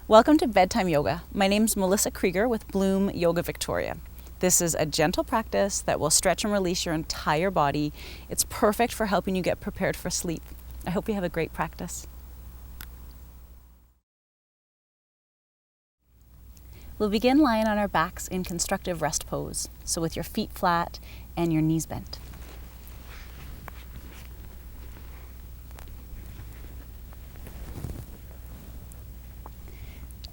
Welcome to Bedtime Yoga. My name's Melissa Krieger with Bloom Yoga Victoria. This is a gentle practice that will stretch and release your entire body. It's perfect for helping you get prepared for sleep. I hope you have a great practice. We'll begin lying on our backs in constructive rest pose, so with your feet flat and your knees bent.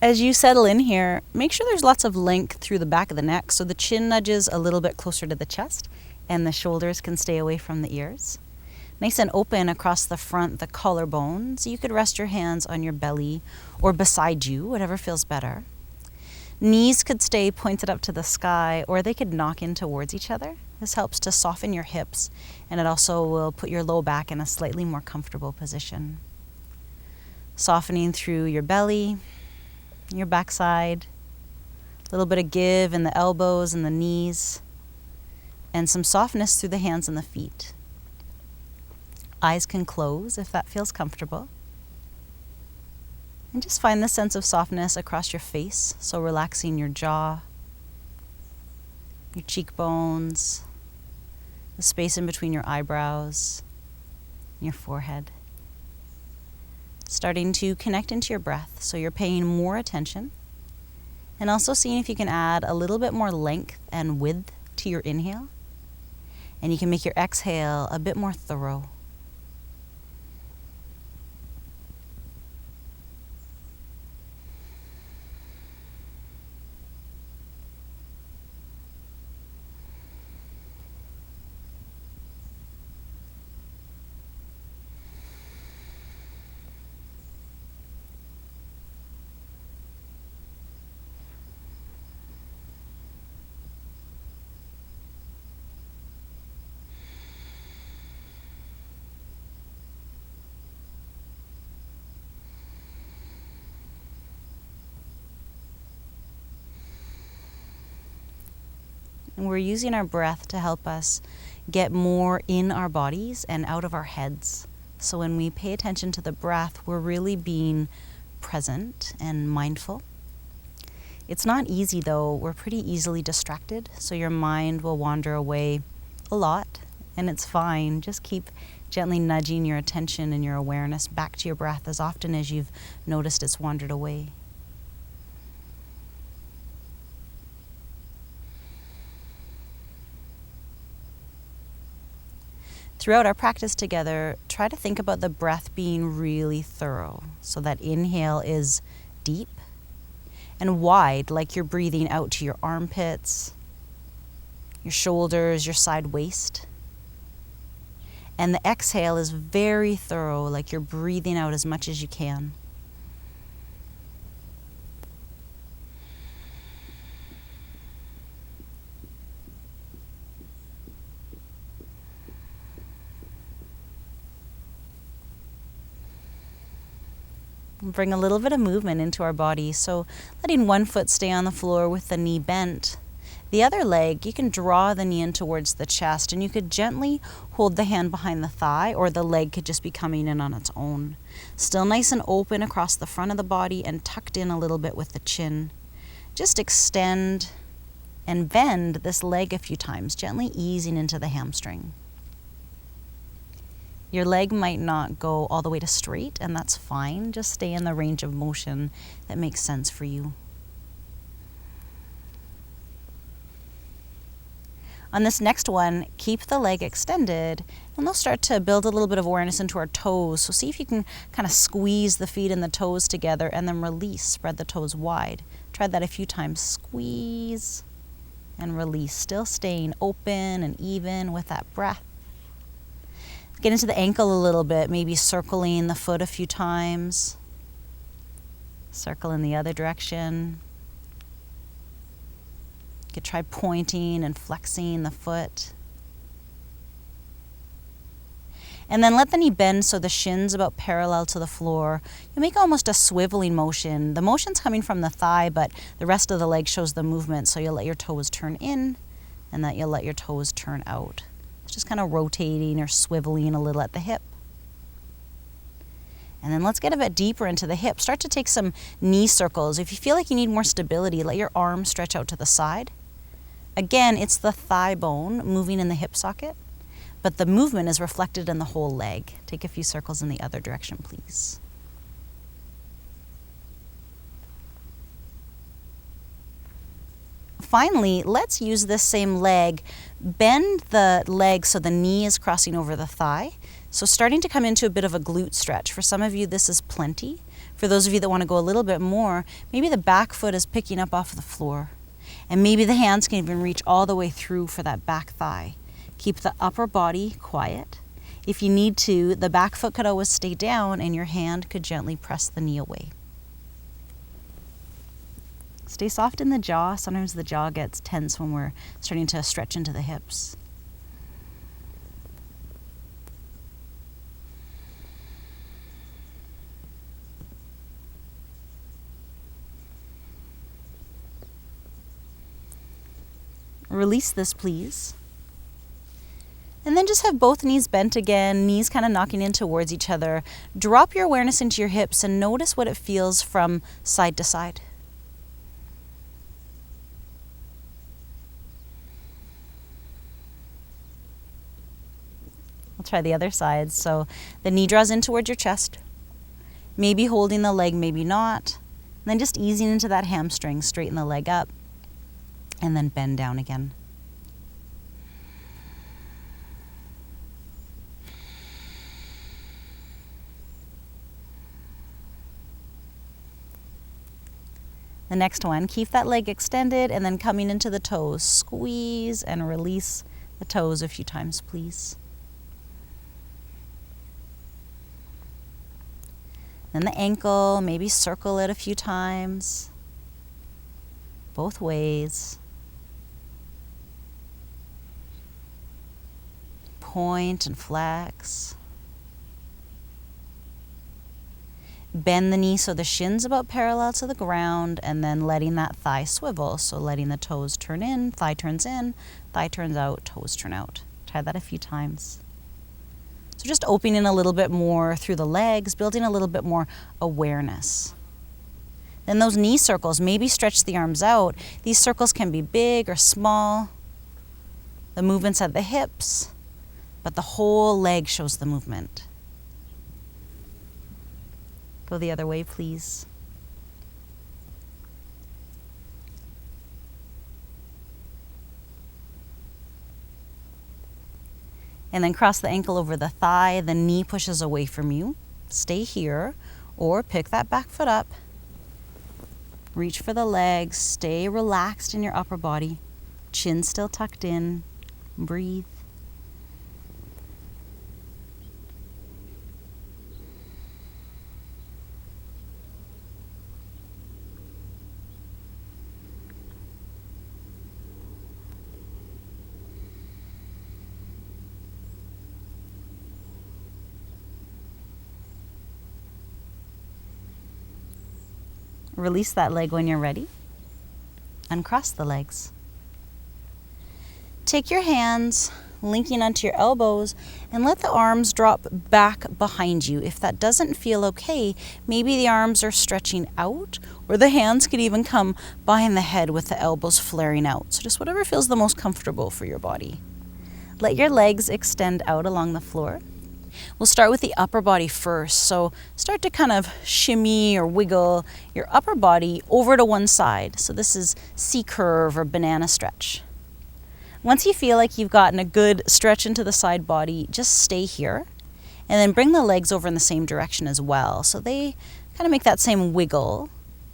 As you settle in here, make sure there's lots of length through the back of the neck so the chin nudges a little bit closer to the chest and the shoulders can stay away from the ears. Nice and open across the front, the collarbones. You could rest your hands on your belly or beside you, whatever feels better. Knees could stay pointed up to the sky or they could knock in towards each other. This helps to soften your hips and it also will put your low back in a slightly more comfortable position. Softening through your belly, your backside, a little bit of give in the elbows and the knees, and some softness through the hands and the feet. Eyes can close if that feels comfortable. And just find the sense of softness across your face, so relaxing your jaw, your cheekbones, the space in between your eyebrows, and your forehead. Starting to connect into your breath, so you're paying more attention, and also seeing if you can add a little bit more length and width to your inhale, and you can make your exhale a bit more thorough. And we're using our breath to help us get more in our bodies and out of our heads. So when we pay attention to the breath, we're really being present and mindful. It's not easy though. We're pretty easily distracted, so your mind will wander away a lot, and it's fine. Just keep gently nudging your attention and your awareness back to your breath as often as you've noticed it's wandered away. Throughout our practice together, try to think about the breath being really thorough. So that inhale is deep and wide, like you're breathing out to your armpits, your shoulders, your side waist. And the exhale is very thorough, like you're breathing out as much as you can. Bring a little bit of movement into our body, so letting one foot stay on the floor with the knee bent. The other leg, you can draw the knee in towards the chest, and you could gently hold the hand behind the thigh, or the leg could just be coming in on its own. Still nice and open across the front of the body and tucked in a little bit with the chin. Just extend and bend this leg a few times, gently easing into the hamstring. Your leg might not go all the way to straight, and that's fine. Just stay in the range of motion that makes sense for you. On this next one, keep the leg extended, and we'll start to build a little bit of awareness into our toes. So see if you can kind of squeeze the feet and the toes together, and then release, spread the toes wide. Try that a few times. Squeeze and release, still staying open and even with that breath. Get into the ankle a little bit, maybe circling the foot a few times. Circle in the other direction. You could try pointing and flexing the foot. And then let the knee bend so the shin's about parallel to the floor. You make almost a swiveling motion. The motion's coming from the thigh, but the rest of the leg shows the movement, so you'll let your toes turn in and that you'll let your toes turn out. Just kind of rotating or swiveling a little at the hip. And then let's get a bit deeper into the hips. Start to take some knee circles. If you feel like you need more stability, let your arms stretch out to the side. Again, it's the thigh bone moving in the hip socket, but the movement is reflected in the whole leg. Take a few circles in the other direction, please. Finally, let's use this same leg. Bend the leg so the knee is crossing over the thigh. So starting to come into a bit of a glute stretch. For some of you, this is plenty. For those of you that want to go a little bit more, maybe the back foot is picking up off the floor. And maybe the hands can even reach all the way through for that back thigh. Keep the upper body quiet. If you need to, the back foot could always stay down and your hand could gently press the knee away. Stay soft in the jaw. Sometimes the jaw gets tense when we're starting to stretch into the hips. Release this, please. And then just have both knees bent again, knees kind of knocking in towards each other. Drop your awareness into your hips and notice what it feels from side to side. I'll try the other side. So the knee draws in towards your chest, maybe holding the leg, maybe not. And then just easing into that hamstring, straighten the leg up, and then bend down again. The next one, keep that leg extended and then coming into the toes. Squeeze and release the toes a few times, please. Then the ankle, maybe circle it a few times, both ways. Point and flex. Bend the knee so the shin's about parallel to the ground and then letting that thigh swivel. So letting the toes turn in, thigh turns out, toes turn out. Try that a few times. So just opening a little bit more through the legs, building a little bit more awareness. Then those knee circles, maybe stretch the arms out. These circles can be big or small. The movement's at the hips, but the whole leg shows the movement. Go the other way, please. And then cross the ankle over the thigh. The knee pushes away from you. Stay here, or pick that back foot up. Reach for the legs. Stay relaxed in your upper body. Chin still tucked in. Breathe. Release that leg when you're ready. Uncross the legs. Take your hands, linking onto your elbows, and let the arms drop back behind you. If that doesn't feel okay, maybe the arms are stretching out, or the hands could even come behind the head with the elbows flaring out. So just whatever feels the most comfortable for your body. Let your legs extend out along the floor. We'll start with the upper body first. So start to kind of shimmy or wiggle your upper body over to one side. So this is C curve or banana stretch. Once you feel like you've gotten a good stretch into the side body, just stay here and then bring the legs over in the same direction as well. So they kind of make that same wiggle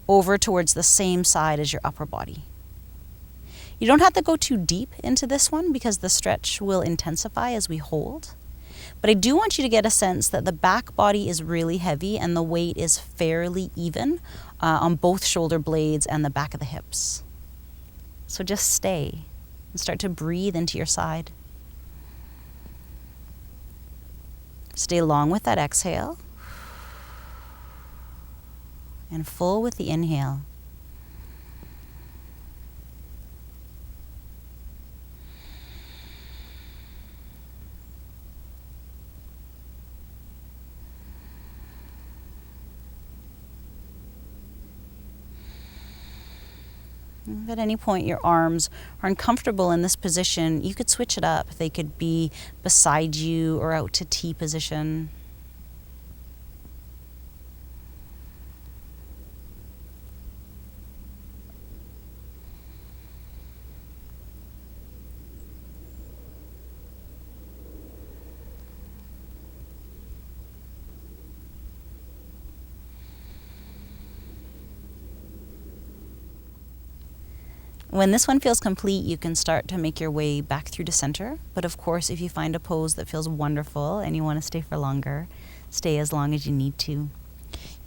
over towards the same side as your upper body. You don't have to go too deep into this one because the stretch will intensify as we hold. But I do want you to get a sense that the back body is really heavy and the weight is fairly even on both shoulder blades and the back of the hips. So just stay and start to breathe into your side. Stay long with that exhale and full with the inhale. If at any point your arms are uncomfortable in this position, you could switch it up. They could be beside you or out to T position. When this one feels complete, you can start to make your way back through to center. But of course, if you find a pose that feels wonderful and you want to stay for longer, stay as long as you need to.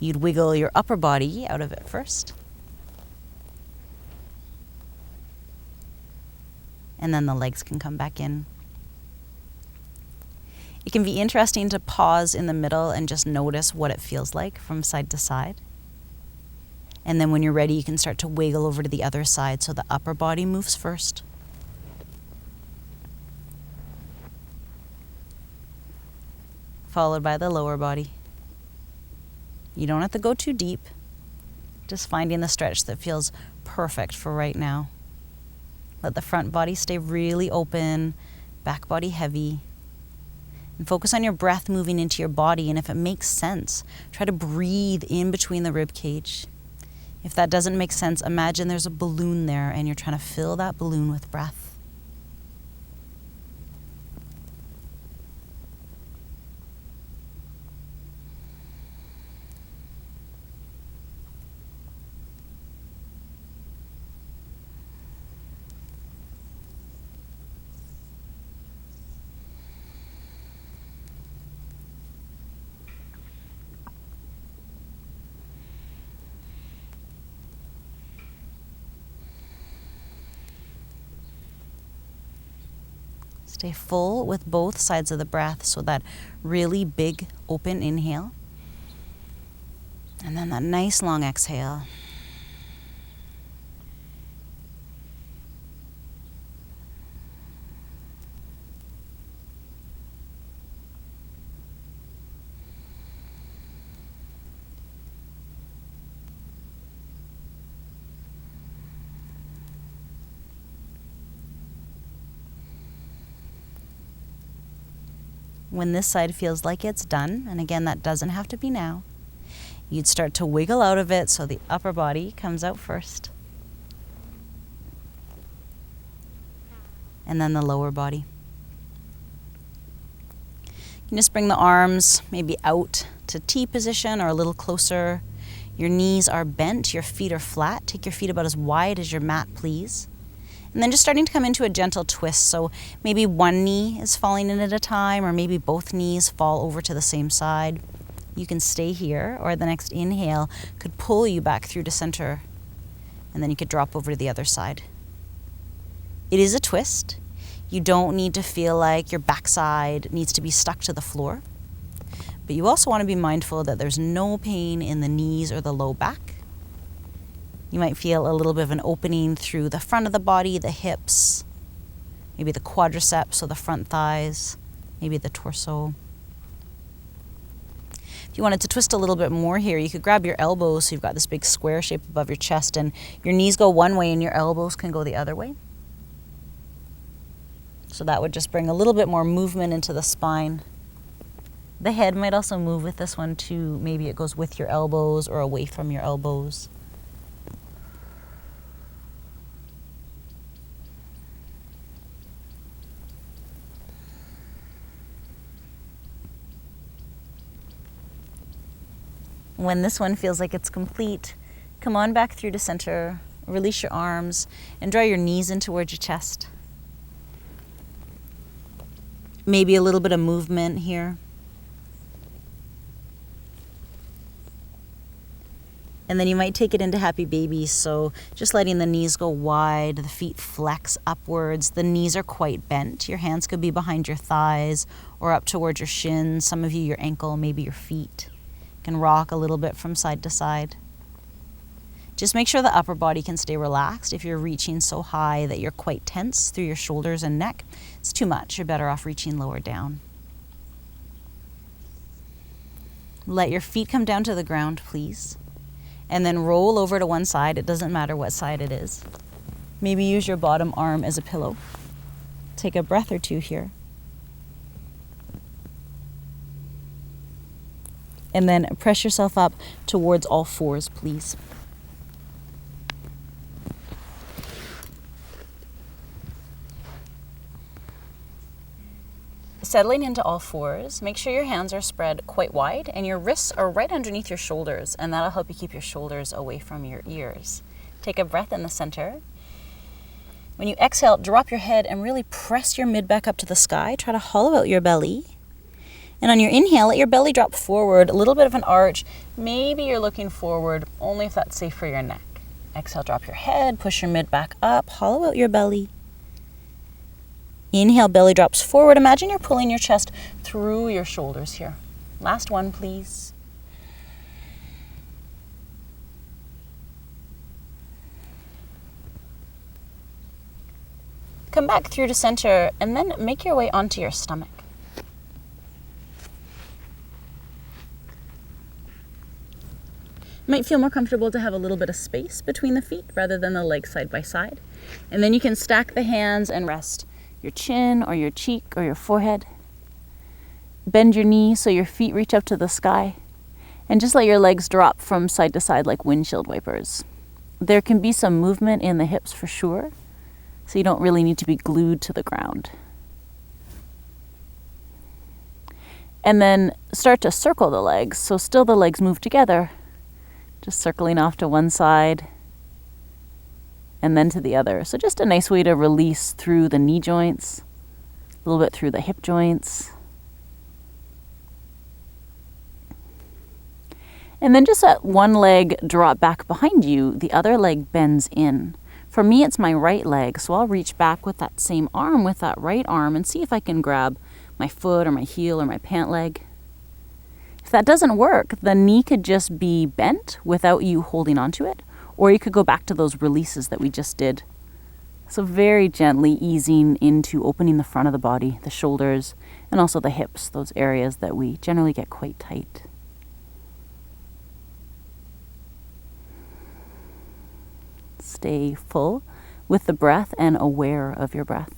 You'd wiggle your upper body out of it first. And then the legs can come back in. It can be interesting to pause in the middle and just notice what it feels like from side to side. And then when you're ready, you can start to wiggle over to the other side so the upper body moves first. Followed by the lower body. You don't have to go too deep. Just finding the stretch that feels perfect for right now. Let the front body stay really open, back body heavy. And focus on your breath moving into your body, and if it makes sense, try to breathe in between the rib cage. If that doesn't make sense, imagine there's a balloon there and you're trying to fill that balloon with breath. Stay full with both sides of the breath, so that really big open inhale. And then that nice long exhale. When this side feels like it's done, and again, that doesn't have to be now, you'd start to wiggle out of it so the upper body comes out first. And then the lower body. You can just bring the arms maybe out to T position or a little closer. Your knees are bent, your feet are flat. Take your feet about as wide as your mat, please. And then just starting to come into a gentle twist. So maybe one knee is falling in at a time, or maybe both knees fall over to the same side. You can stay here, or the next inhale could pull you back through to center. And then you could drop over to the other side. It is a twist. You don't need to feel like your backside needs to be stuck to the floor. But you also want to be mindful that there's no pain in the knees or the low back. You might feel a little bit of an opening through the front of the body, the hips, maybe the quadriceps or the front thighs, maybe the torso. If you wanted to twist a little bit more here, you could grab your elbows so you've got this big square shape above your chest, and your knees go one way and your elbows can go the other way. So that would just bring a little bit more movement into the spine. The head might also move with this one too. Maybe it goes with your elbows or away from your elbows. When this one feels like it's complete, come on back through to center, release your arms, and draw your knees in towards your chest. Maybe a little bit of movement here. And then you might take it into happy baby, so just letting the knees go wide, the feet flex upwards, the knees are quite bent. Your hands could be behind your thighs or up towards your shins, some of you your ankle, maybe your feet. Can rock a little bit from side to side. Just make sure the upper body can stay relaxed. If you're reaching so high that you're quite tense through your shoulders and neck, it's too much. You're better off reaching lower down. Let your feet come down to the ground, please. And then roll over to one side. It doesn't matter what side it is. Maybe use your bottom arm as a pillow. Take a breath or two here. And then press yourself up towards all fours, please. Settling into all fours, make sure your hands are spread quite wide and your wrists are right underneath your shoulders, and that'll help you keep your shoulders away from your ears. Take a breath in the center. When you exhale, drop your head and really press your mid back up to the sky. Try to hollow out your belly. And on your inhale, let your belly drop forward, a little bit of an arch. Maybe you're looking forward only if that's safe for your neck. Exhale, drop your head, push your mid back up, hollow out your belly. Inhale, belly drops forward. Imagine you're pulling your chest through your shoulders here. Last one, please. Come back through to center and then make your way onto your stomach. Might feel more comfortable to have a little bit of space between the feet rather than the legs side by side. And then you can stack the hands and rest your chin or your cheek or your forehead. Bend your knees so your feet reach up to the sky. And just let your legs drop from side to side like windshield wipers. There can be some movement in the hips for sure, so you don't really need to be glued to the ground. And then start to circle the legs, so still the legs move together, just circling off to one side and then to the other. So just a nice way to release through the knee joints, a little bit through the hip joints. And then just let one leg drop back behind you, the other leg bends in. For me, it's my right leg, so I'll reach back with that same arm, with that right arm, and see if I can grab my foot or my heel or my pant leg. If that doesn't work, the knee could just be bent without you holding onto it, or you could go back to those releases that we just did. So very gently easing into opening the front of the body, the shoulders, and also the hips, those areas that we generally get quite tight. Stay full with the breath and aware of your breath.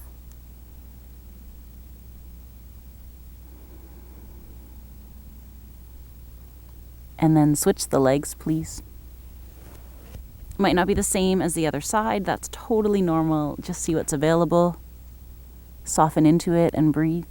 And then switch the legs, please. Might not be the same as the other side. That's totally normal. Just see what's available. Soften into it and breathe.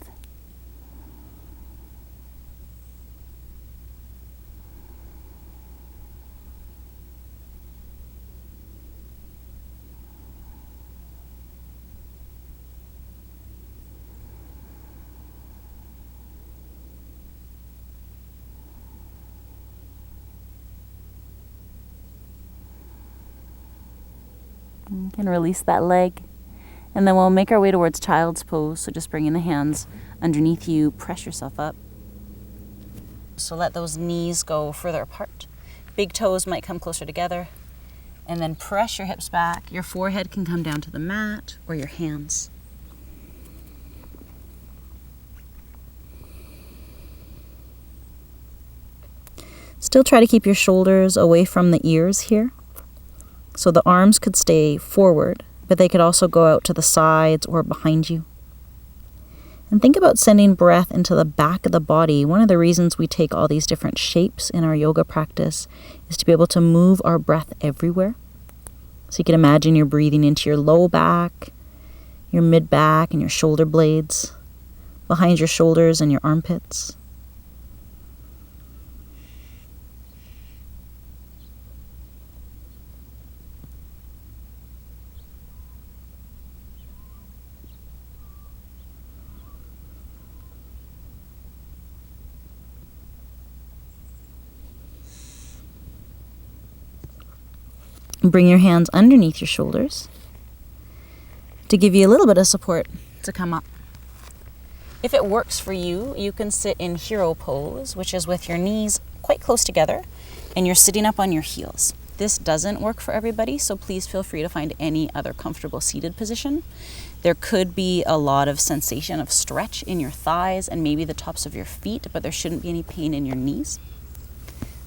You can release that leg, and then we'll make our way towards child's pose. So just bringing the hands underneath you, press yourself up. So let those knees go further apart. Big toes might come closer together, and then press your hips back. Your forehead can come down to the mat or your hands. Still try to keep your shoulders away from the ears here. So the arms could stay forward, but they could also go out to the sides or behind you. And think about sending breath into the back of the body. One of the reasons we take all these different shapes in our yoga practice is to be able to move our breath everywhere. So you can imagine you're breathing into your low back, your mid back, and your shoulder blades, behind your shoulders and your armpits. Bring your hands underneath your shoulders to give you a little bit of support to come up. If it works for you, you can sit in hero pose, which is with your knees quite close together and you're sitting up on your heels. This doesn't work for everybody, so please feel free to find any other comfortable seated position. There could be a lot of sensation of stretch in your thighs and maybe the tops of your feet, but there shouldn't be any pain in your knees.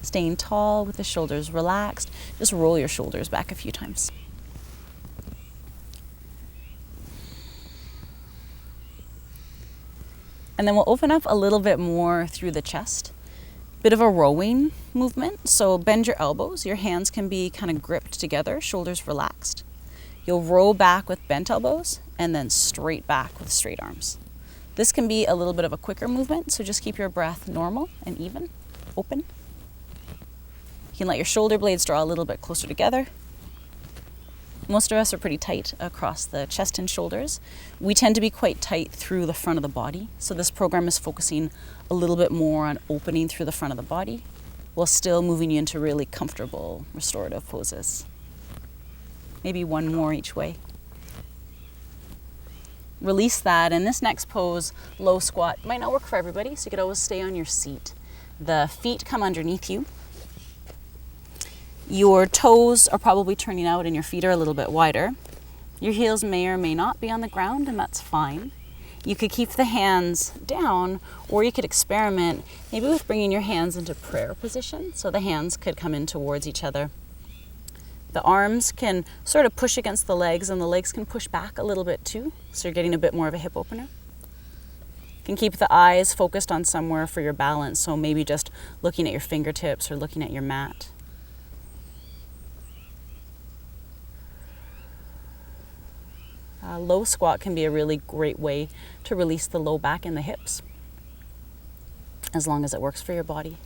Staying tall with the shoulders relaxed. Just roll your shoulders back a few times. And then we'll open up a little bit more through the chest. Bit of a rowing movement. So bend your elbows. Your hands can be kind of gripped together, shoulders relaxed. You'll roll back with bent elbows and then straight back with straight arms. This can be a little bit of a quicker movement, so just keep your breath normal and even, open. You can let your shoulder blades draw a little bit closer together. Most of us are pretty tight across the chest and shoulders. We tend to be quite tight through the front of the body. So this program is focusing a little bit more on opening through the front of the body while still moving you into really comfortable restorative poses. Maybe one more each way. Release that, and this next pose, low squat, might not work for everybody, so you could always stay on your seat. The feet come underneath you. Your toes are probably turning out and your feet are a little bit wider. Your heels may or may not be on the ground, and that's fine. You could keep the hands down, or you could experiment maybe with bringing your hands into prayer position, so the hands could come in towards each other. The arms can sort of push against the legs, and the legs can push back a little bit too, so you're getting a bit more of a hip opener. You can keep the eyes focused on somewhere for your balance, so maybe just looking at your fingertips or looking at your mat. Low squat can be a really great way to release the low back and the hips, as long as it works for your body.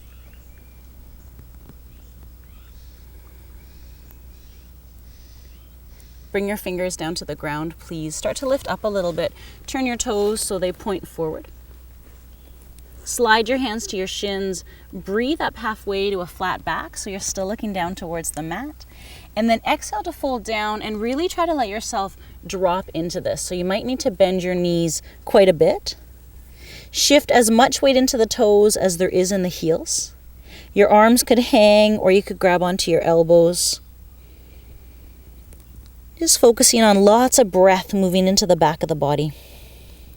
Bring your fingers down to the ground, please. Start to lift up a little bit. Turn your toes so they point forward. Slide your hands to your shins. Breathe up halfway to a flat back, so you're still looking down towards the mat. And then exhale to fold down and really try to let yourself drop into this. So you might need to bend your knees quite a bit. Shift as much weight into the toes as there is in the heels. Your arms could hang, or you could grab onto your elbows. Just focusing on lots of breath moving into the back of the body.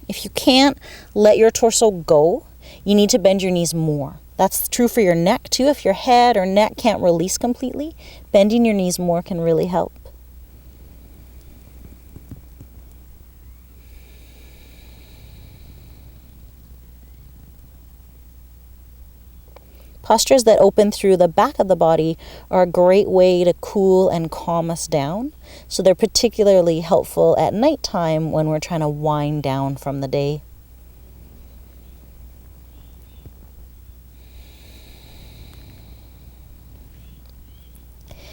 If you can't let your torso go, you need to bend your knees more. That's true for your neck too. If your head or neck can't release completely, bending your knees more can really help. Postures that open through the back of the body are a great way to cool and calm us down. So they're particularly helpful at nighttime when we're trying to wind down from the day.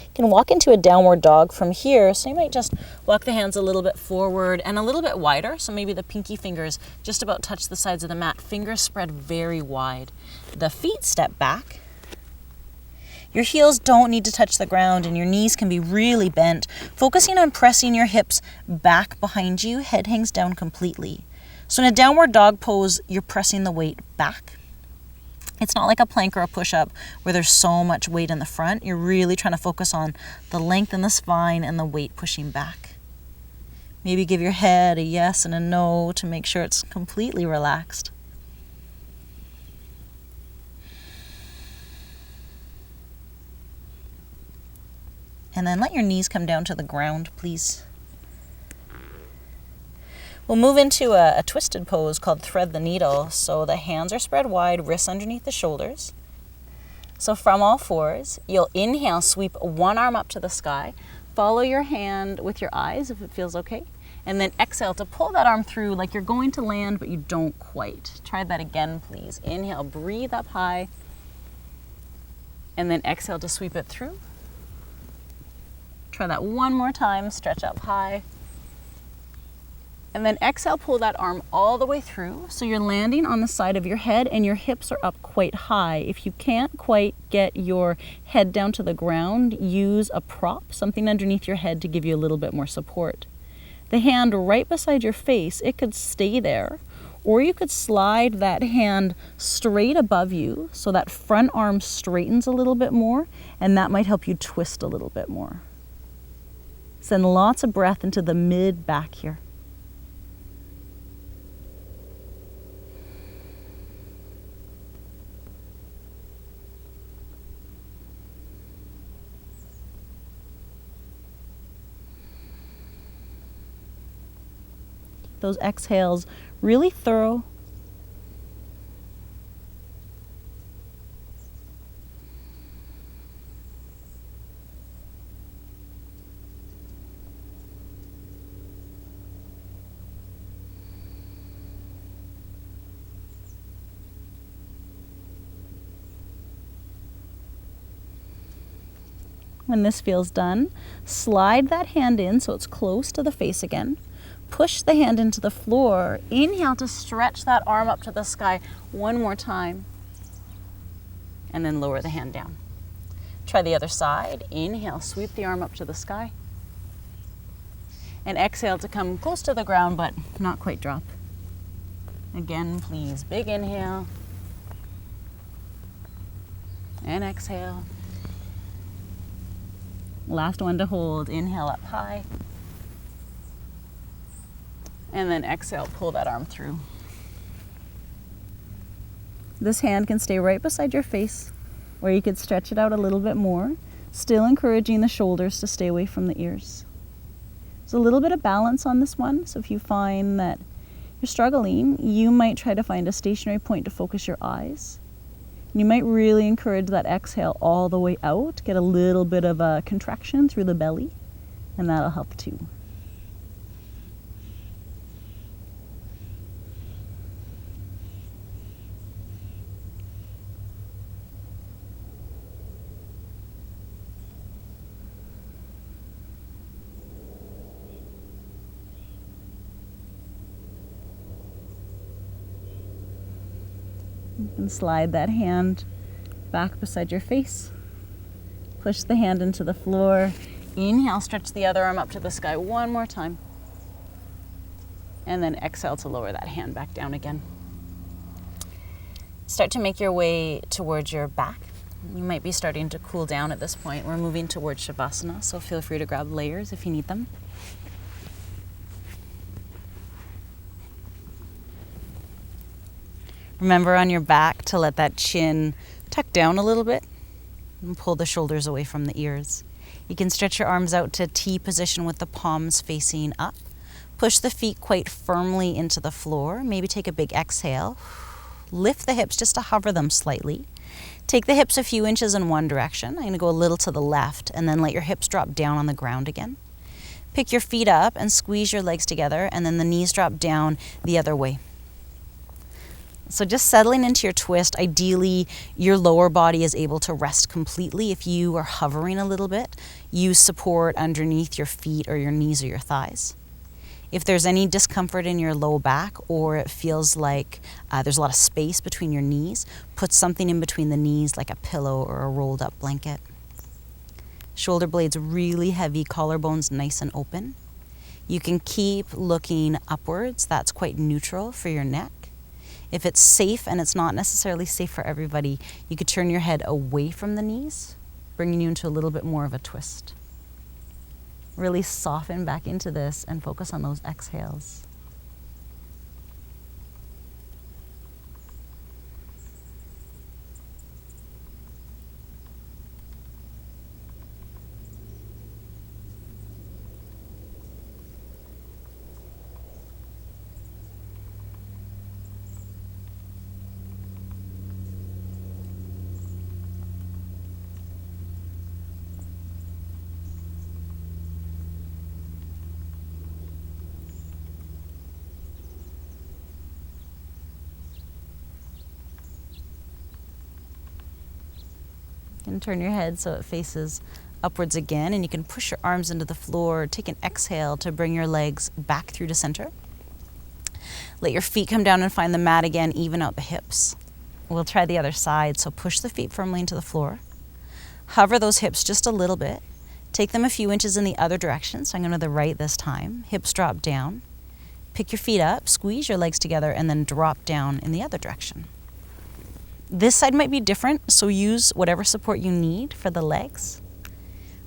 You can walk into a downward dog from here, so you might just walk the hands a little bit forward and a little bit wider, so maybe the pinky fingers just about touch the sides of the mat, fingers spread very wide. The feet step back. Your heels don't need to touch the ground, and your knees can be really bent, focusing on pressing your hips back behind you, head hangs down completely. So in a downward dog pose, you're pressing the weight back. It's not like a plank or a push-up where there's so much weight in the front. You're really trying to focus on the length in the spine and the weight pushing back. Maybe give your head a yes and a no to make sure it's completely relaxed. And then let your knees come down to the ground, please. We'll move into a twisted pose called thread the needle. So the hands are spread wide, wrists underneath the shoulders. So from all fours, you'll inhale, sweep one arm up to the sky. Follow your hand with your eyes if it feels okay. And then exhale to pull that arm through like you're going to land, but you don't quite. Try that again, please. Inhale, breathe up high. And then exhale to sweep it through. Try that one more time, stretch up high. And then exhale, pull that arm all the way through. So you're landing on the side of your head and your hips are up quite high. If you can't quite get your head down to the ground, use a prop, something underneath your head to give you a little bit more support. The hand right beside your face, it could stay there, or you could slide that hand straight above you so that front arm straightens a little bit more, and that might help you twist a little bit more. Send lots of breath into the mid back here. Those exhales really thorough. When this feels done, slide that hand in so it's close to the face again. Push the hand into the floor. Inhale to stretch that arm up to the sky one more time. And then lower the hand down. Try the other side. Inhale, sweep the arm up to the sky. And exhale to come close to the ground, but not quite drop. Again, please, big inhale. And exhale. Last one to hold. Inhale up high. And then exhale, pull that arm through. This hand can stay right beside your face, or you could stretch it out a little bit more, still encouraging the shoulders to stay away from the ears. There's a little bit of balance on this one, so if you find that you're struggling, you might try to find a stationary point to focus your eyes. You might really encourage that exhale all the way out, get a little bit of a contraction through the belly, and that'll help too. You can slide that hand back beside your face. Push the hand into the floor. Inhale, stretch the other arm up to the sky one more time. And then exhale to lower that hand back down again. Start to make your way towards your back. You might be starting to cool down at this point. We're moving towards Savasana, so feel free to grab layers if you need them. Remember on your back to let that chin tuck down a little bit and pull the shoulders away from the ears. You can stretch your arms out to T position with the palms facing up. Push the feet quite firmly into the floor. Maybe take a big exhale. Lift the hips just to hover them slightly. Take the hips a few inches in one direction. I'm going to go a little to the left and then let your hips drop down on the ground again. Pick your feet up and squeeze your legs together, and then the knees drop down the other way. So just settling into your twist, ideally your lower body is able to rest completely. If you are hovering a little bit, use support underneath your feet or your knees or your thighs. If there's any discomfort in your low back, or it feels like there's a lot of space between your knees, put something in between the knees like a pillow or a rolled up blanket. Shoulder blades really heavy, collarbones nice and open. You can keep looking upwards. That's quite neutral for your neck. If it's safe, and it's not necessarily safe for everybody, you could turn your head away from the knees, bringing you into a little bit more of a twist. Really soften back into this and focus on those exhales. You can turn your head so it faces upwards again, and you can push your arms into the floor. Take an exhale to bring your legs back through to center. Let your feet come down and find the mat again, even out the hips. We'll try the other side, so push the feet firmly into the floor. Hover those hips just a little bit. Take them a few inches in the other direction, so I'm going to the right this time. Hips drop down. Pick your feet up, squeeze your legs together, and then drop down in the other direction. This side might be different, so use whatever support you need for the legs.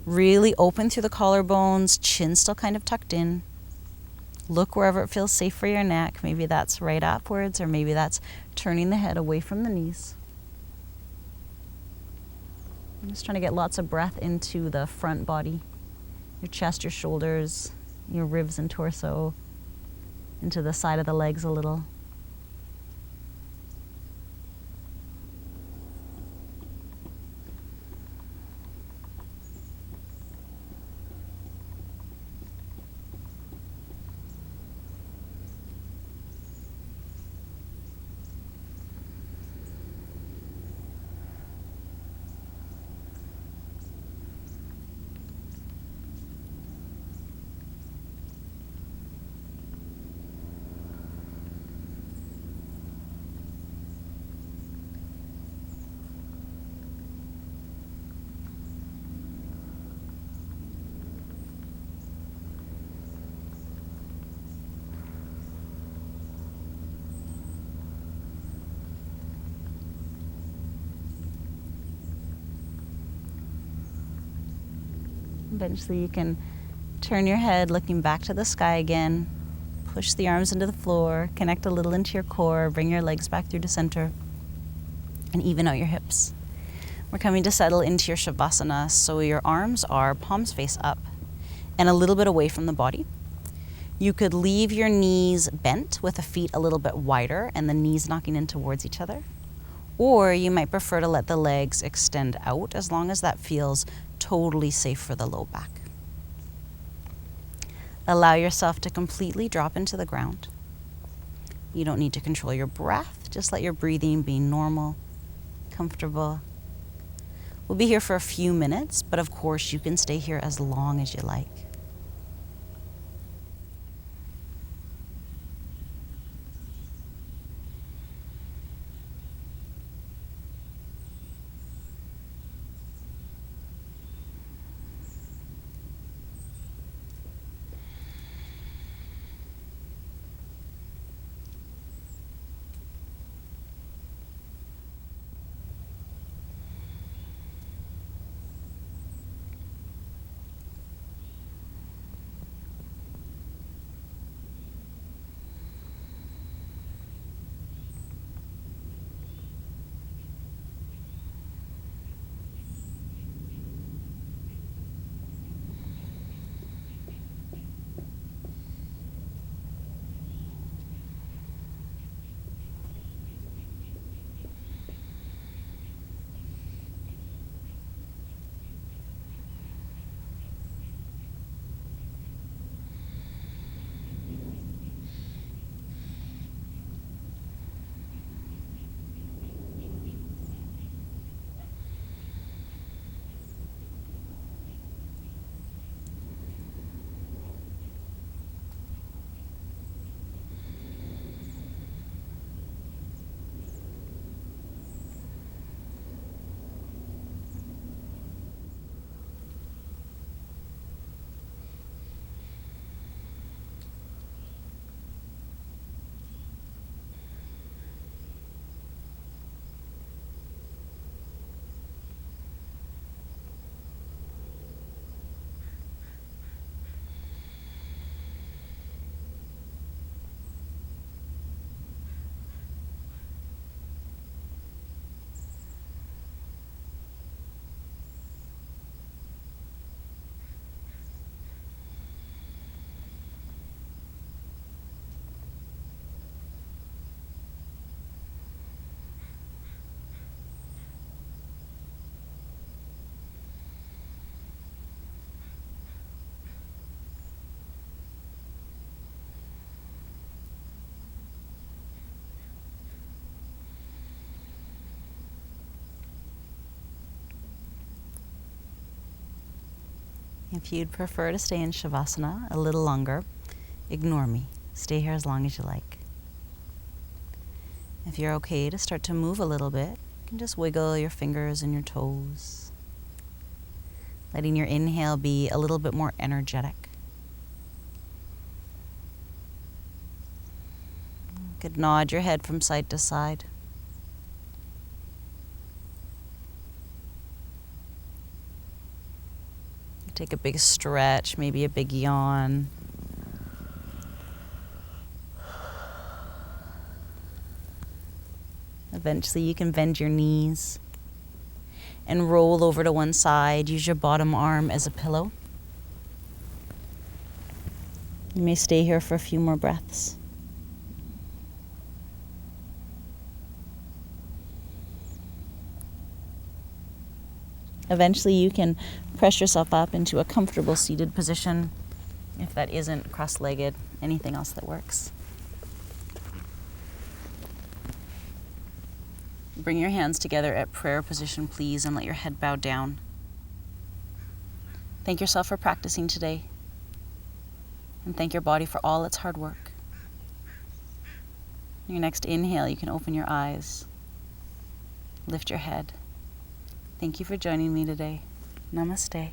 Really open through the collarbones, chin still kind of tucked in. Look wherever it feels safe for your neck. Maybe that's right upwards, or maybe that's turning the head away from the knees. I'm just trying to get lots of breath into the front body, your chest, your shoulders, your ribs and torso, into the side of the legs a little. Eventually you can turn your head looking back to the sky again. Push the arms into the floor, connect a little into your core, bring your legs back through to center, and even out your hips. We're coming to settle into your Savasana, so your arms are palms face up and a little bit away from the body. You could leave your knees bent with the feet a little bit wider and the knees knocking in towards each other. Or you might prefer to let the legs extend out as long as that feels totally safe for the low back. Allow yourself to completely drop into the ground. You don't need to control your breath, just let your breathing be normal, comfortable. We'll be here for a few minutes, but of course you can stay here as long as you like. If you'd prefer to stay in Shavasana a little longer, ignore me. Stay here as long as you like. If you're okay to start to move a little bit, you can just wiggle your fingers and your toes, letting your inhale be a little bit more energetic. You could nod your head from side to side. Take a big stretch, maybe a big yawn. Eventually you can bend your knees and roll over to one side. Use your bottom arm as a pillow. You may stay here for a few more breaths. Eventually you can press yourself up into a comfortable seated position. If that isn't cross-legged, anything else that works. Bring your hands together at prayer position, please, and let your head bow down. Thank yourself for practicing today. And thank your body for all its hard work. Your next inhale, you can open your eyes. Lift your head. Thank you for joining me today. Namaste.